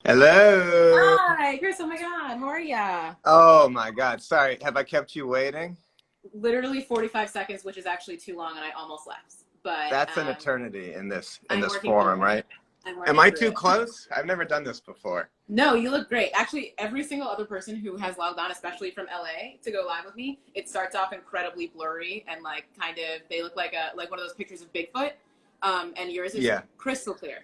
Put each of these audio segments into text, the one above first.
Hello. Hi, Chris. Oh my God, how are ya? Oh my God. Sorry. Have I kept you waiting? Literally 45 seconds, which is actually too long, and I almost left. But That's an eternity in this I'm working forum, through it. right? I'm Am working I through too it. close? I've never done this before. No, you look great. Actually, every single other person who has logged on, especially from LA, to go live with me, it starts off incredibly blurry and like kind of they look like one of those pictures of Bigfoot. And yours is Yeah. crystal clear.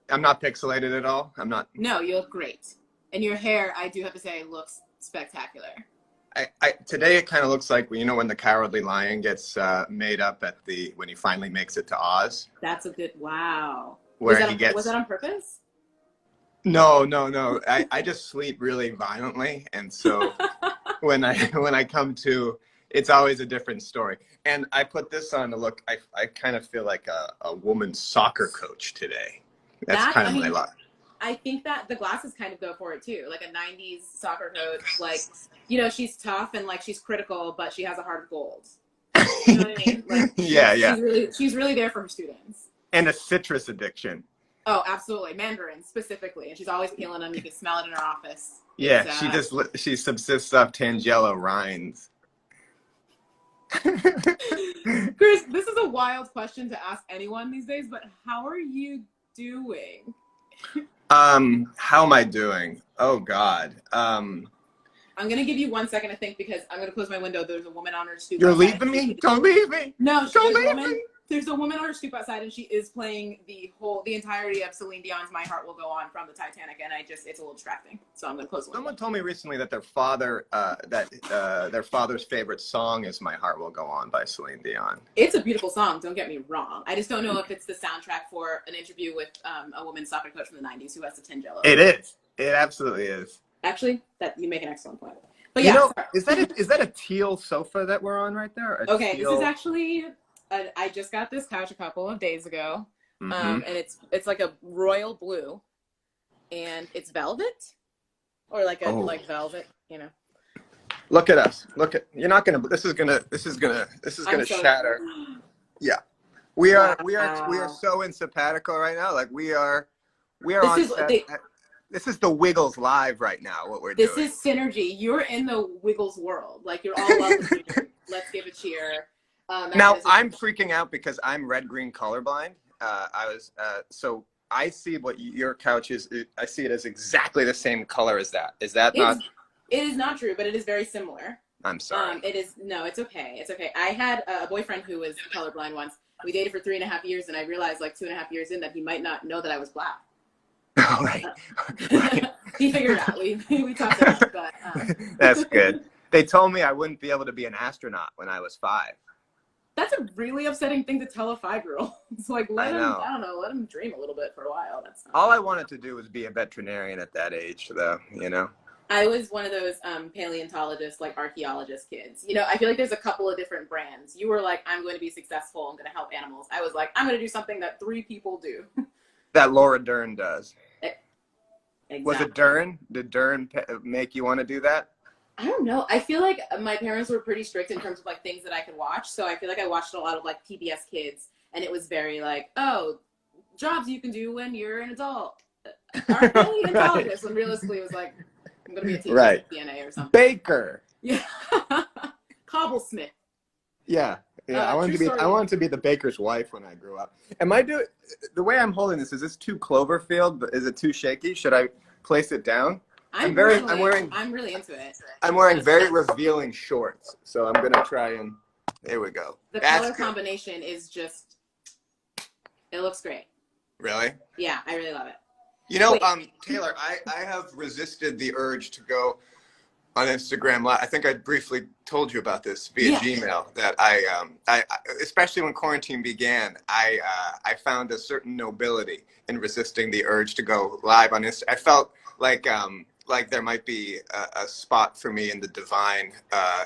I'm not pixelated at all. I'm not. No, you look great. And your hair, I do have to say, looks spectacular. Today it kind of looks like when the Cowardly Lion gets made up when he finally makes it to Oz. That's a good wow. Where Was that on purpose? No. I just sleep really violently, and so when I come to, it's always a different story. And I put this on to look. I kind of feel like a woman's soccer coach today. That's kind of my life. I think that the glasses kind of go for it too. Like a 90s soccer coach, like, she's tough and like she's critical, but she has a heart of gold. You know what I mean? Like, yeah. She's really there for her students. And a citrus addiction. Oh, absolutely. Mandarin specifically. And she's always peeling them. You can smell it in her office. Yeah, she subsists off Tangelo rinds. Chris, this is a wild question to ask anyone these days, but how are you doing? How am I doing? Oh God. I'm gonna give you 1 second to think because I'm gonna close my window. There's a woman on her stoop. You're leaving me? Don't leave me. No, don't leave me. There's a woman on her stoop outside, and she is playing the entirety of Celine Dion's "My Heart Will Go On" from the Titanic, and it's a little distracting. So I'm gonna close the window. Someone told me recently that their father's favorite song is "My Heart Will Go On" by Celine Dion. It's a beautiful song. Don't get me wrong. I just don't know if it's the soundtrack for an interview with a women's soccer coach from the '90s who has the Tangelo. It is. It absolutely is. Actually, that you make an excellent point. But yeah, is that a teal sofa that we're on right there? Okay, this is actually. I just got this couch a couple of days ago, and it's like a royal blue, and it's velvet, or like velvet, Look at us. You're not gonna. This is gonna shatter. Yeah, we are so insimpatico right now. Like we are on set. This is the Wiggles live right now. What we're doing. This is synergy. You're in the Wiggles world. Like you're all welcome. Let's give a cheer. Now I'm freaking out because I'm red-green colorblind. So I see what your couch is. I see it as exactly the same color as that. Is that not? It is not true, but it is very similar. I'm sorry. It's okay. It's okay. I had a boyfriend who was colorblind once. We dated for 3.5 years, and I realized like 2.5 years in that he might not know that I was black. All right. Right. He figured it out. We talked about it, but that's good. They told me I wouldn't be able to be an astronaut when I was 5. That's a really upsetting thing to tell a 5-year-old. It's like let him dream a little bit for a while. All I wanted to do was be a veterinarian at that age, though. I was one of those paleontologist, like archaeologist kids. I feel like there's a couple of different brands. You were like, I'm going to be successful. I'm going to help animals. I was like, I'm going to do something that 3 people do. That Laura Dern does. Exactly. Was it Dern? Did Dern make you want to do that? I don't know. I feel like my parents were pretty strict in terms of like things that I could watch. So I feel like I watched a lot of like PBS Kids, and it was very like, oh, jobs you can do when you're an adult. Aren't paleontologists? When realistically it was like, I'm gonna be a teacher at DNA or something. Baker. Yeah. Cobblesmith. Yeah. I wanted to be the baker's wife when I grew up. The way I'm holding this, is this too Cloverfield? But is it too shaky? Should I place it down? I'm really into it. I'm wearing very revealing shorts, so I'm gonna try and. There we go. The color combination is just. It looks great. Really? Yeah, I really love it. Taylor, I have resisted the urge to go on Instagram Live. I think I briefly told you about this via Gmail. That I especially when quarantine began, I found a certain nobility in resisting the urge to go live on Instagram. I felt like there might be a spot for me in the divine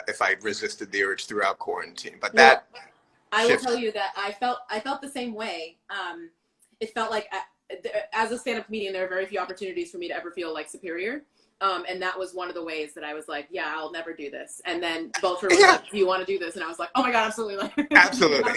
if I resisted the urge throughout quarantine. But I will tell you that I felt the same way. It felt like as a stand-up comedian, there are very few opportunities for me to ever feel like superior. And that was one of the ways that I was like, yeah, I'll never do this. And then Belcher was like, do you want to do this? And I was like, oh my God, absolutely. Absolutely.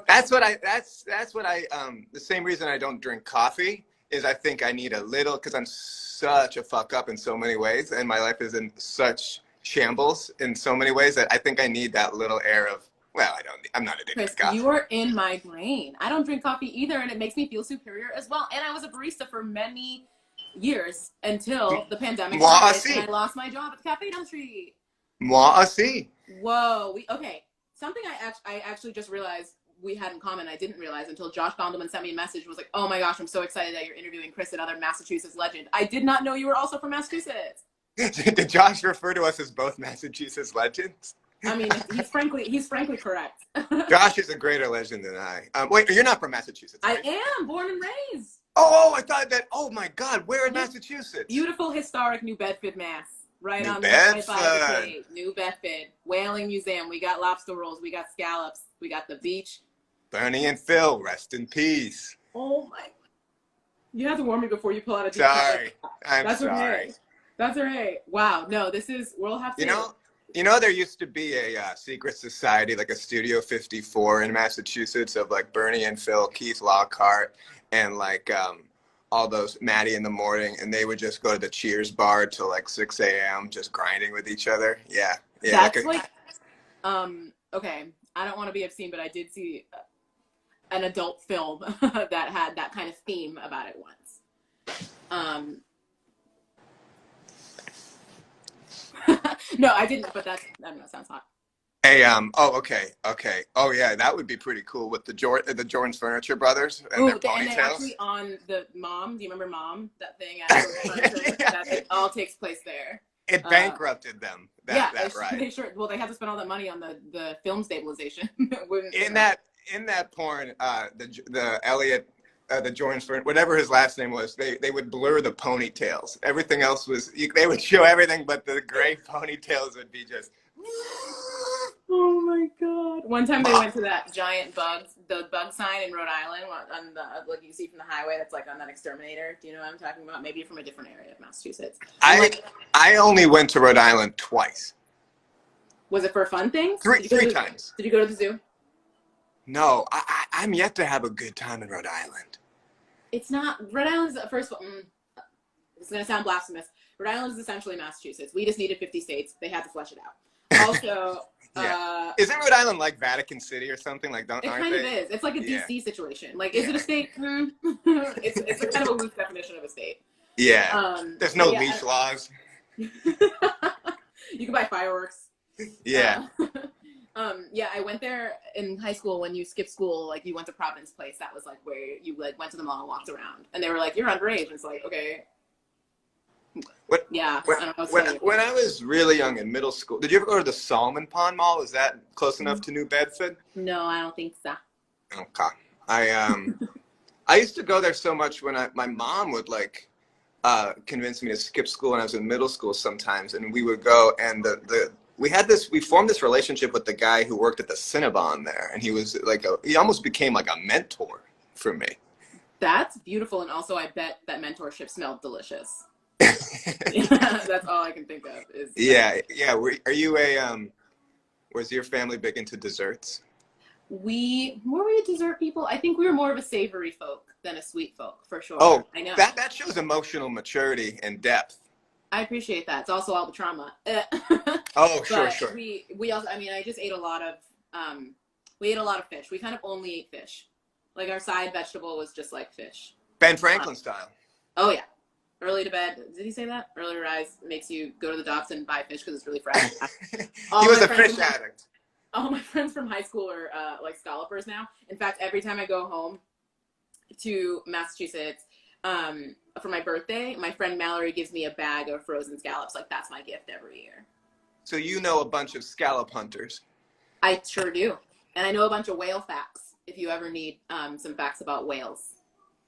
That's what I the same reason I don't drink coffee is I think I need a little, because I'm such a fuck up in so many ways, and my life is in such shambles in so many ways that I think I need that little air of, well, I'm not addicted Chris, to coffee. you are in my brain. I don't drink coffee either, and it makes me feel superior as well. And I was a barista for many years until the pandemic started, and I lost my job at the cafe down the street. Moi aussi. Whoa. Okay. Something I actually just realized we had in common. I didn't realize until Josh Gondelman sent me a message and was like, oh my gosh, I'm so excited that you're interviewing Chris, another Massachusetts legend. I did not know you were also from Massachusetts. Did Josh refer to us as both Massachusetts legends? I mean, he's frankly correct. Josh is a greater legend than I. Wait, you're not from Massachusetts, right? I am, born and raised. Oh, I thought that, oh my God, where in Massachusetts? Beautiful, historic New Bedford, Mass. Right New on Bedford. the by the New Bedford. Whaling Museum. We got lobster rolls. We got scallops. We got the beach. Bernie and Phil, rest in peace. Oh my. You have to warn me before you pull out a deep Sorry. That's sorry. Okay. That's all right. Wow. No, we'll have to. You know, there used to be a secret society, like a Studio 54 in Massachusetts of like Bernie and Phil, Keith Lockhart, and like all those Maddie in the Morning, and they would just go to the Cheers bar till like 6 a.m. just grinding with each other. Yeah. That's okay. I don't want to be obscene, but I did see an adult film that had that kind of theme about it once. No, I didn't, but I don't know, sounds hot. Hey, okay. Oh yeah, that would be pretty cool with the Jordan's Furniture Brothers and their ponytails. And then actually on the Mom, do you remember Mom? That thing at Furniture, that it all takes place there. It bankrupted them. They had to spend all that money on the film stabilization. in that porn, the Elliot, the Jordan's Furniture, whatever his last name was, they would blur the ponytails. Everything else was, they would show everything, but the gray ponytails would be just. Oh my God! One time they went to that giant the bug sign in Rhode Island, on the like you see from the highway. That's like on that exterminator. Do you know what I'm talking about? Maybe you're from a different area of Massachusetts. I only went to Rhode Island twice. Was it for a fun thing? Three times. Did you go to the zoo? No, I'm yet to have a good time in Rhode Island. It's not Rhode Island's first of all. It's gonna sound blasphemous. Rhode Island is essentially Massachusetts. We just needed 50 states. They had to flesh it out. Also, yeah. Isn't Rhode Island like Vatican City or something? Like, it kind of is. It's like a DC situation. Like, is it a state? It's a kind of a loose definition of a state. Yeah. There's no leash laws. You can buy fireworks. Yeah. I went there in high school when you skipped school. Like, you went to Providence Place. That was like where you like went to the mall and walked around. And they were like, "You're underage." And it's like, okay. When I was really young in middle school, did you ever go to the Salmon Pond Mall? Is that close enough to New Bedford? No, I don't think so. Okay. I used to go there so much when my mom would like convince me to skip school when I was in middle school sometimes, and we would go, and we formed this relationship with the guy who worked at the Cinnabon there, and he was like he almost became like a mentor for me. That's beautiful, and also I bet that mentorship smelled delicious. That's all I can think of is Are you was your family big into desserts? Were we a dessert people? I think we were more of a savory folk than a sweet folk, for sure. Oh, I know that shows emotional maturity and depth. I appreciate that. It's also all the trauma. Oh, sure. We also, I just ate a lot of we ate a lot of fish. We kind of only ate fish. Like, our side vegetable was just like fish. Ben Franklin style. Oh yeah. Early to bed. Did he say that? Early to rise makes you go to the docks and buy fish because it's really fresh. He was a fish addict. All my friends from high school are like scallopers now. In fact, every time I go home to Massachusetts for my birthday, my friend Mallory gives me a bag of frozen scallops. Like, that's my gift every year. So you know a bunch of scallop hunters. I sure do. And I know a bunch of whale facts if you ever need some facts about whales.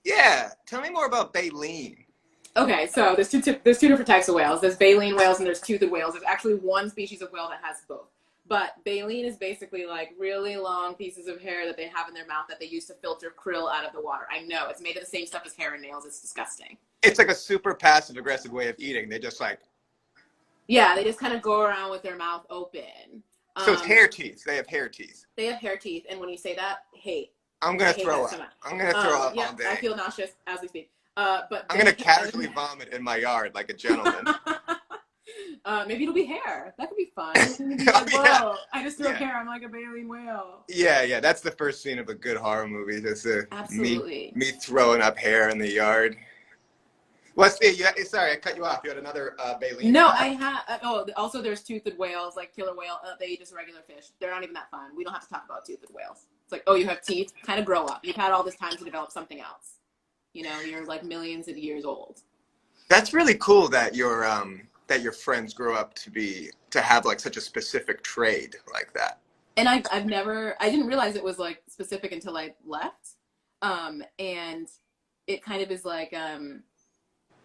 Yeah. Tell me more about baleen. Okay, so there's two different types of whales. There's baleen whales and there's toothed whales. There's actually one species of whale that has both. But baleen is basically like really long pieces of hair that they have in their mouth that they use to filter krill out of the water. I know, it's made of the same stuff as hair and nails. It's disgusting. It's like a super passive-aggressive way of eating. They just like... Yeah, they just kind of go around with their mouth open. So it's hair teeth. They have hair teeth. They have hair teeth. And when you say that, hate. I'm going to throw up. I'm going to throw up all day. I feel nauseous as we speak. But I'm gonna casually vomit in my yard like a gentleman. Maybe it'll be hair. That could be fun. Be like, whoa, yeah. I just threw up hair. I'm like a baleen whale. Yeah. That's the first scene of a good horror movie. Just absolutely me throwing up hair in the yard. What's the? Yeah, sorry, I cut you off. You had another baleen. No, I had. Also, there's toothed whales, like killer whale. They eat just regular fish. They're not even that fun. We don't have to talk about toothed whales. It's like, oh, you have teeth. Kind of grow up. You've had all this time to develop something else. You know, you're like millions of years old. That's really cool that your friends grow up to have like such a specific trade like that. And I didn't realize it was like specific until I left. And it kind of is like,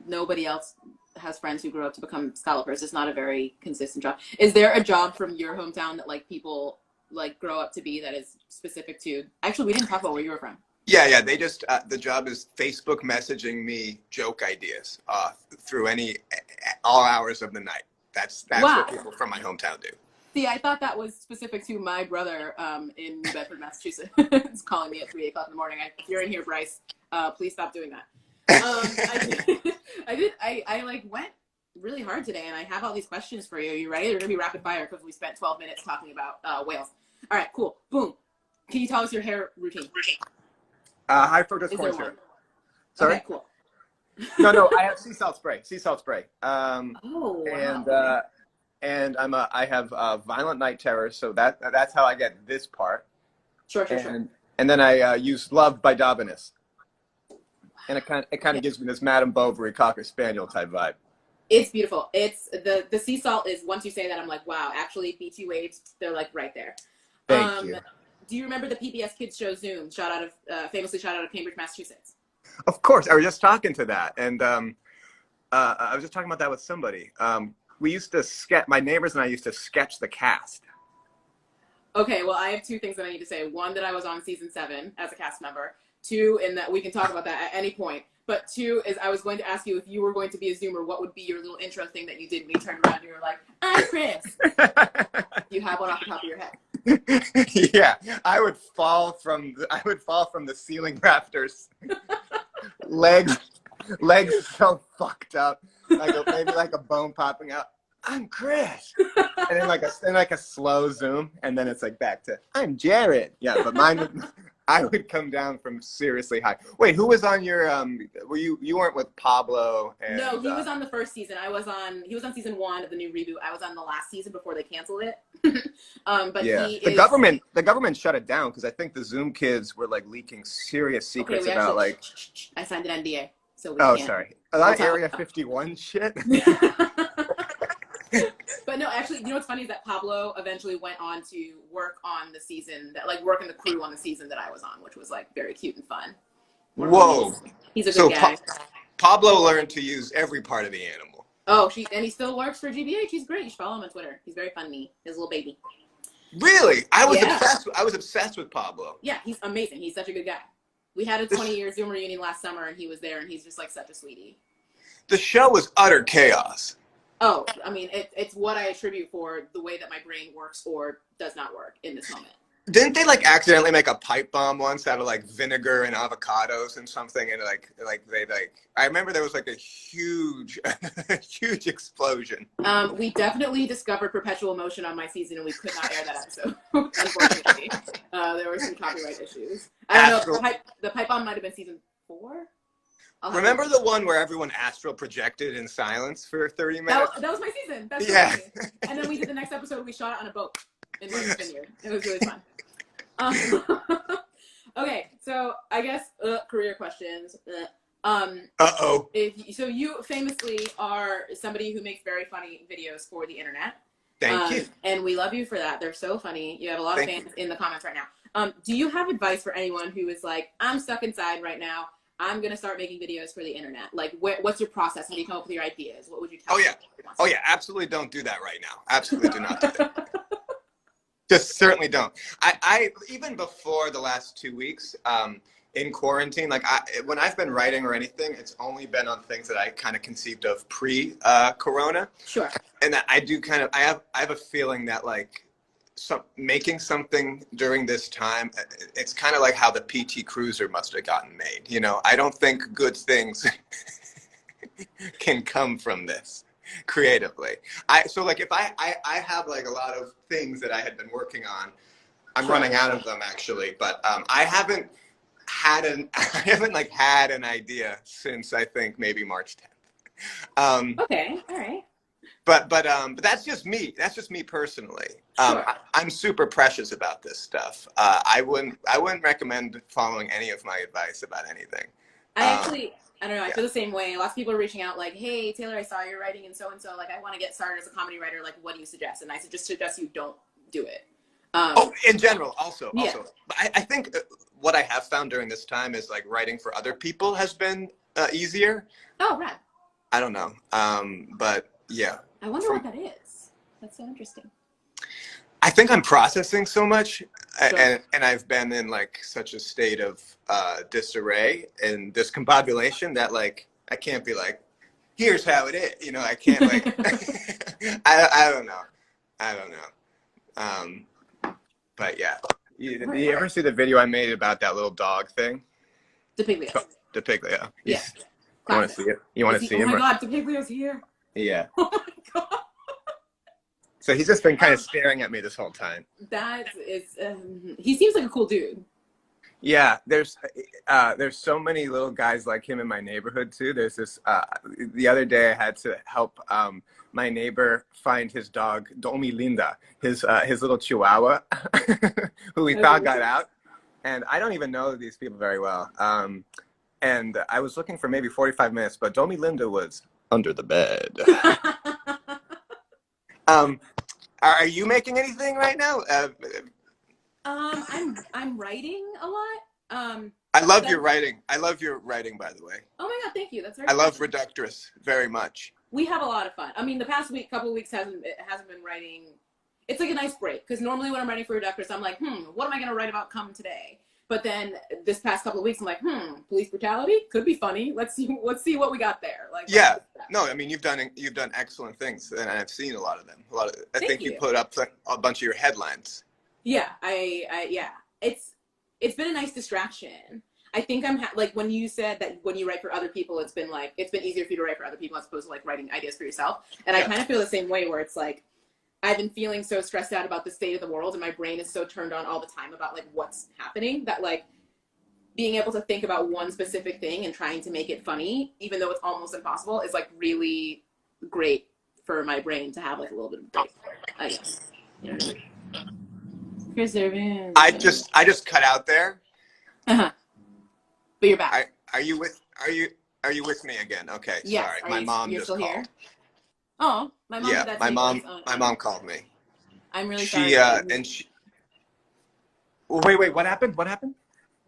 nobody else has friends who grow up to become scallopers. It's not a very consistent job. Is there a job from your hometown that like people like grow up to be that is specific to? Actually, we didn't talk about where you were from. Yeah. They just the job is Facebook messaging me joke ideas through all hours of the night. That's wow. What people from my hometown do. See, I thought that was specific to my brother in New Bedford, Massachusetts. He's calling me at 3 o'clock in the morning. If you're in here, Bryce, please stop doing that. I like went really hard today, and I have all these questions for you. You ready? They're gonna be rapid fire because we spent 12 minutes talking about whales. All right, cool. Boom. Can you tell us your hair routine? High fructose corn syrup. Sorry. Okay, cool. No. I have sea salt spray. Oh. And wow. And I have violent night terrors, so that's how I get this part. Sure. And then I use Love by Dobbinus. And it kind of gives me this Madame Bovary Cocker Spaniel type vibe. It's beautiful. It's the sea salt is, once you say that, I'm like, wow, actually BT waves, they're like right there. Thank you. Do you remember the PBS Kids show Zoom, famously shot out of Cambridge, Massachusetts? Of course. I was just talking to that. And I was just talking about that with somebody. We used to my neighbors and I used to sketch the cast. Okay, well, I have two things that I need to say. One, that I was on season 7 as a cast member. 2, in that we can talk about that at any point. But 2 is I was going to ask you if you were going to be a Zoomer, what would be your little intro thing that you did when you turned around and you were like, I'm Chris. You have one off the top of your head. Yeah, I would fall from the ceiling rafters. legs so fucked up, maybe like a bone popping out. I'm Chris, and then like a slow zoom, and then it's like back to I'm Jared. Yeah, but I would come down from seriously high. Wait, who was on your you weren't with Pablo? And, no, he was on the first season. He was on season 1 of the new reboot. I was on the last season before they canceled it. But yeah, the government shut it down because I think the Zoom kids were like leaking serious secrets about like. I signed an NDA, so we can't. Sorry. A lot of Area 51 shit. But no, actually, you know what's funny is that Pablo eventually went on to work on the season work in the crew on the season that I was on, which was like very cute and fun. Whoa. He's a good guy. Pablo learned to use every part of the animal. Oh, and he still works for GBH. He's great. You should follow him on Twitter. He's very funny. His little baby. Really? I was obsessed with Pablo. Yeah, he's amazing. He's such a good guy. We had a 20-year Zoom reunion last summer, and he was there, and he's just like such a sweetie. The show was utter chaos. Oh, I mean, it's what I attribute for the way that my brain works or does not work in this moment. Didn't they like accidentally make a pipe bomb once out of like vinegar and avocados and something? And I remember there was like a huge explosion. We definitely discovered perpetual motion on my season, and we could not air that episode. Unfortunately, there were some copyright issues. I don't know. The pipe bomb might have been season 4. Remember the one where everyone astral projected in silence for 30 minutes? That was my season. That's yeah. And then we did the next episode. We shot it on a boat in Martha's Vineyard. It was really fun. Okay, so I guess career questions. Uh-oh. So you famously are somebody who makes very funny videos for the internet. Thank you. And we love you for that. They're so funny. You have a lot of fans in the comments right now. Do you have advice for anyone who is like, I'm stuck inside right now. I'm going to start making videos for the internet. Like, what's your process? How do you come up with your ideas? What would you tell them? Oh, yeah. Absolutely don't do that right now. Absolutely do not do that. Just certainly don't. I even before the last 2 weeks in quarantine, like when I've been writing or anything, it's only been on things that I kind of conceived of pre-corona. Sure. And that I do I have a feeling that like making something during this time, it's kind of like how the PT Cruiser must have gotten made. You know, I don't think good things can come from this creatively. So like if I have like a lot of things that I had been working on. I'm running out of them actually, but I haven't had an idea since I think maybe March 10th. Okay, all right. But that's just me. That's just me personally. Sure. I'm super precious about this stuff. I wouldn't recommend following any of my advice about anything. I don't know. I feel the same way. Lots of people are reaching out like, hey, Taylor, I saw you're writing and so. Like, I want to get started as a comedy writer. Like, what do you suggest? And I just suggest you don't do it. In general, also. Yeah. But I think what I have found during this time is like writing for other people has been easier. Oh, right. I don't know. But yeah. I wonder what that is. That's so interesting. I think I'm processing so much, Sure. and I've been in like such a state of disarray and discombobulation that like I can't be like, here's how it is. You know, I can't like. I don't know. But yeah, you ever see the video I made about that little dog thing? DePiglio. Yeah. You want to see it? You want to see him? Oh my God, DePiglio's here. Yeah. Oh my God. So he's just been kind of staring at me this whole time. That is, he seems like a cool dude. Yeah, there's so many little guys like him in my neighborhood too. There's this. The other day I had to help my neighbor find his dog Domi Linda, his little Chihuahua, who we thought got out. And I don't even know these people very well. And I was looking for maybe 45 minutes, but Domi Linda was under the bed. Are you making anything right now? I'm writing a lot. I love your writing. I love your writing, by the way. Oh my God, thank you. That's very I love Reductress very much. We have a lot of fun. I mean, the past couple of weeks hasn't been writing. It's like a nice break because normally when I'm writing for Reductress, I'm like, what am I gonna write about come today? But then this past couple of weeks, I'm like, police brutality could be funny. Let's see what we got there. Like, yeah, no, I mean you've done excellent things, and I've seen a lot of them. I think you put up a bunch of your headlines. Yeah, yeah, it's been a nice distraction. I think I'm like when you said that when you write for other people, it's been easier for you to write for other people as opposed to like writing ideas for yourself. And I kind of feel the same way where it's like I've been feeling so stressed out about the state of the world and my brain is so turned on all the time about like what's happening that like being able to think about one specific thing and trying to make it funny, even though it's almost impossible, is like really great for my brain to have like a little bit of a break, I guess. You know what I mean? Preserving. I just cut out there. Uh-huh. But you're back. Are you with me again? Okay, yes. Sorry. My mom just called. Here? Oh, my mom. Yeah, my mom called me. I'm really sorry. Wait. What happened? What happened?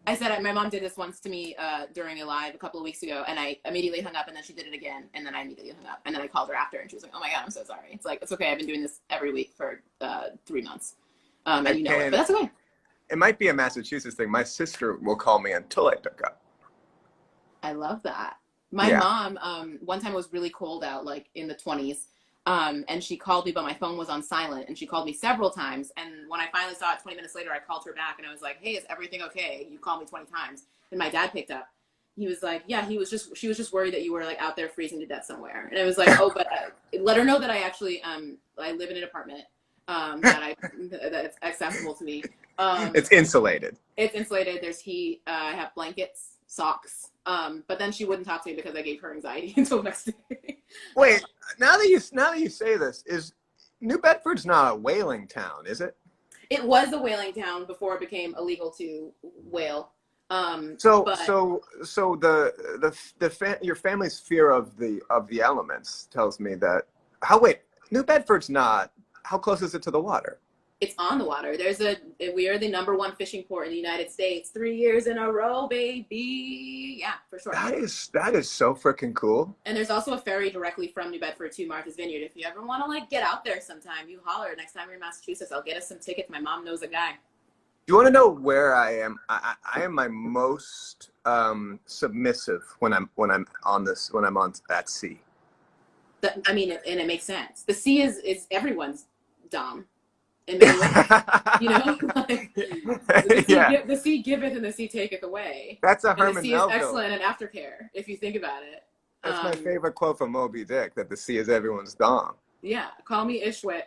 I said my mom did this once to me during a live a couple of weeks ago, and I immediately hung up, and then she did it again, and then I immediately hung up, and then I called her after, and she was like, "Oh my God, I'm so sorry." It's like, it's okay. I've been doing this every week for 3 months, and you know it, but that's okay. It might be a Massachusetts thing. My sister will call me until I pick up. I love that. My mom, one time it was really cold out, like in the 20s, and she called me, but my phone was on silent, and she called me several times. And when I finally saw it 20 minutes later, I called her back, and I was like, "Hey, is everything okay? You called me 20 times." And my dad picked up. He was like, "Yeah, she was just worried that you were like out there freezing to death somewhere." And I was like, "Oh, but let her know that I actually, I live in an apartment, that it's accessible to me. It's insulated. It's insulated. There's heat. I have blankets, socks." But then she wouldn't talk to me because I gave her anxiety until the next day. Wait, now that you say this, is New Bedford's not a whaling town, is it? It was a whaling town before it became illegal to whale. So your family's fear of the elements tells me that. New Bedford's not. How close is it to the water? It's on the water. We are the #1 fishing port in the United States 3 years in a row, baby. Yeah, for sure. That is so freaking cool. And there's also a ferry directly from New Bedford to Martha's Vineyard. If you ever want to like get out there sometime, you holler. Next time you're in Massachusetts, I'll get us some tickets. My mom knows a guy. Do you want to know where I am? I am my most submissive when I'm at sea. And it makes sense. The sea is everyone's dom. in many ways. You know, like Yeah, the sea giveth and the sea taketh away. that's a And the Herman sea is Melville. excellent in aftercare, if you think about it. That's my favorite quote from Moby Dick, that the sea is everyone's dom. Yeah, call me Ishmael.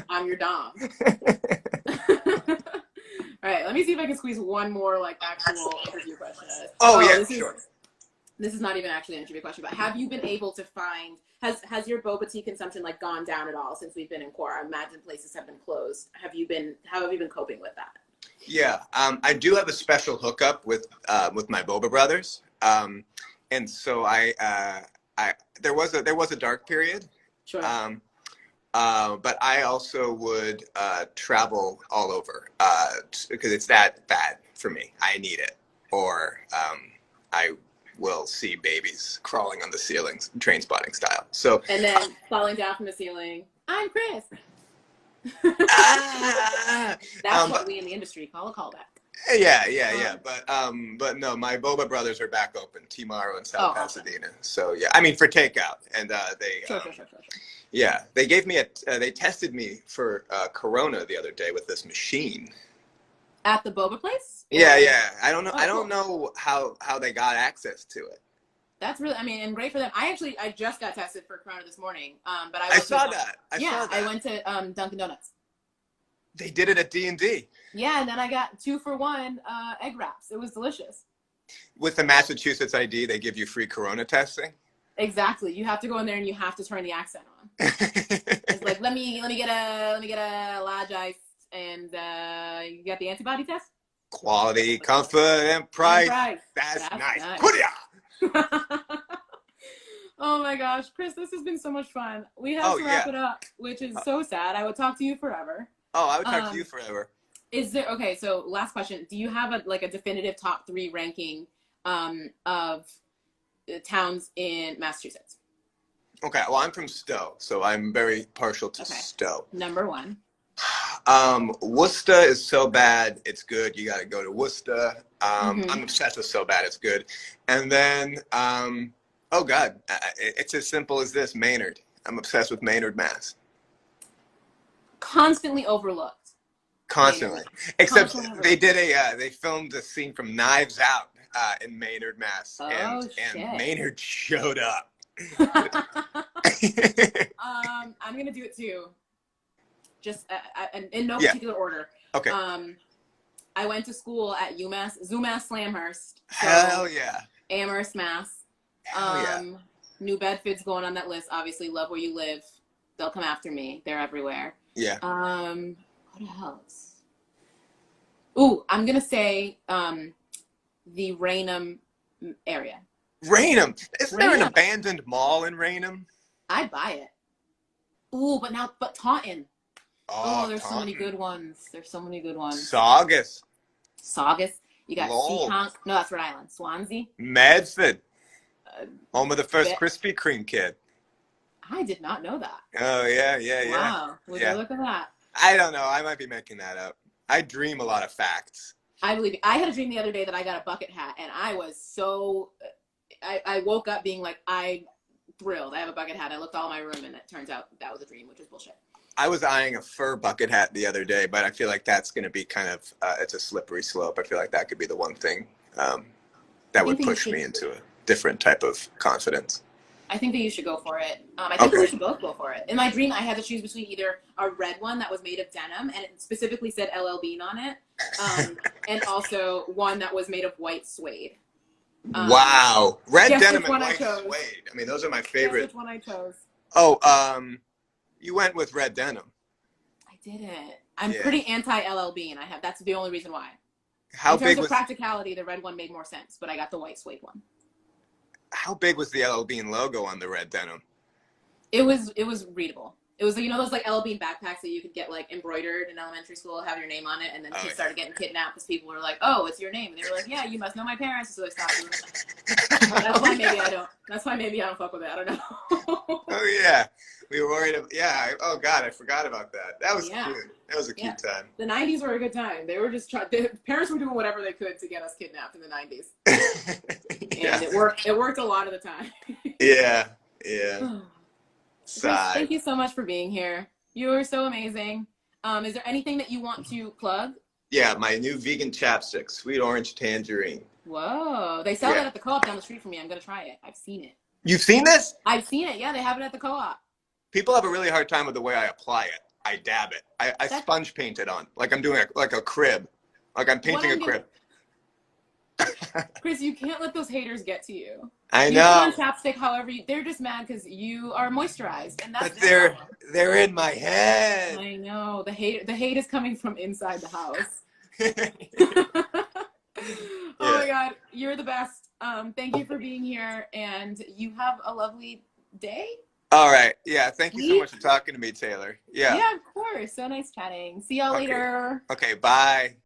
I'm your dom. All right, let me see if I can squeeze one more like actual interview question. Oh yeah, sure. This is not even actually an interview question, but have you been able to find, has your boba tea consumption like gone down at all since we've been in core? I imagine places have been closed. How have you been coping with that? Yeah, I do have a special hookup with my boba brothers, and so there was a dark period. Sure. But I also would travel all over because it's that bad for me. I need it, or I will see babies crawling on the ceilings, train spotting style. So and then falling down from the ceiling. I'm Chris. That's what we in the industry call a callback. Yeah. But no, my boba brothers are back open, T-Maro and South Pasadena. Awesome. So yeah, I mean for takeout, and they. Sure. Yeah, they gave me they tested me for Corona the other day with this machine. At the boba place? Yeah. I don't know. I don't know how they got access to it. That's really, I mean, and great for them. I just got tested for Corona this morning. But I saw that. I went to Dunkin' Donuts. They did it at D&D. Yeah, and then I got 2-for-1 egg wraps. It was delicious. With the Massachusetts ID, they give you free Corona testing. Exactly. You have to go in there and you have to turn the accent on. It's like, let me get a large ice, and you got the antibody test. Quality, comfort, and price. That's nice. Oh my gosh, Chris, this has been so much fun. We have to wrap it up, which is so sad. I would talk to you forever. Oh, I would talk to you forever. Is there, okay, so last question. Do you have a definitive top 3 ranking of towns in Massachusetts? Okay, well, I'm from Stowe, so I'm very partial to Stowe. Number 1. Worcester is so bad, it's good. You got to go to Worcester. I'm obsessed with so bad, it's good. And then, oh God, it's as simple as this, Maynard. I'm obsessed with Maynard, Mass. Constantly overlooked. Constantly. Except they did they filmed a scene from Knives Out in Maynard, Mass. And Maynard showed up. I'm going to do it too. Just in no particular order. Okay. I went to school at UMass Slamhurst. So Hell yeah. Amherst, Mass. New Bedford's going on that list. Obviously, love where you live. They'll come after me. They're everywhere. Yeah. What else? Ooh, I'm gonna say the Raynham area. Raynham. Isn't there an abandoned mall in Raynham? I'd buy it. Ooh, but Taunton. Oh, there's Taunton. So many good ones. There's so many good ones. Saugus. You got Seahonk. No, that's Rhode Island. Swansea. Medford. Home of the first Krispy Kreme kid. I did not know that. Oh, yeah. Wow. Would you look at that? I don't know. I might be making that up. I dream a lot of facts. I believe it. I had a dream the other day that I got a bucket hat, and I was so... I woke up being like, I'm thrilled. I have a bucket hat. I looked all my room, and it turns out that was a dream, which is bullshit. I was eyeing a fur bucket hat the other day, but I feel like that's going to be kind of, it's a slippery slope. I feel like that could be the one thing that would push me into a different type of confidence. I think that you should go for it. I think we should both go for it. In my dream, I had to choose between either a red one that was made of denim, and it specifically said LL Bean on it, and also one that was made of white suede. Wow. Red denim and white suede. I mean, those are my favorite. Guess which one I chose. Oh, you went with red denim. I didn't. I'm pretty anti-LL Bean. That's the only reason why. How in terms big of was practicality, the red one made more sense, but I got the white suede one. How big was the LL Bean logo on the red denim? It was readable. It was, those like LL Bean backpacks that you could get like embroidered in elementary school, have your name on it, and then kids started getting kidnapped because people were like, "Oh, it's your name," and they were like, "Yeah, you must know my parents," so they stopped doing it. That's why maybe I don't. That's why maybe I don't fuck with it. I don't know. Oh yeah, we were worried. Oh God, I forgot about that. That was cute. That was a cute time. The 90s were a good time. They were just the parents were doing whatever they could to get us kidnapped in the 90s, and it worked. It worked a lot of the time. Yeah. Chris, thank you so much for being here. You're so amazing. Is there anything that you want to plug? Yeah, my new vegan chapstick, sweet orange tangerine. Whoa, they sell that at the co-op down the street from me. I'm gonna try it. I've seen it. You've seen this? I've seen it. Yeah, they have it at the co-op. People have a really hard time with the way I apply it. I dab it. I sponge paint it on, like I'm doing like a crib, like I'm painting a crib. Chris, you can't let those haters get to you. I you know. Put on chapstick, however, they're just mad because you are moisturized, and that's. But they're in my head. I know the hate is coming from inside the house. Oh my God, you're the best. Thank you for being here, and you have a lovely day. All right. Yeah. Thank you so much for talking to me, Taylor. Yeah. Yeah, of course. So nice chatting. See y'all later. Okay. Bye.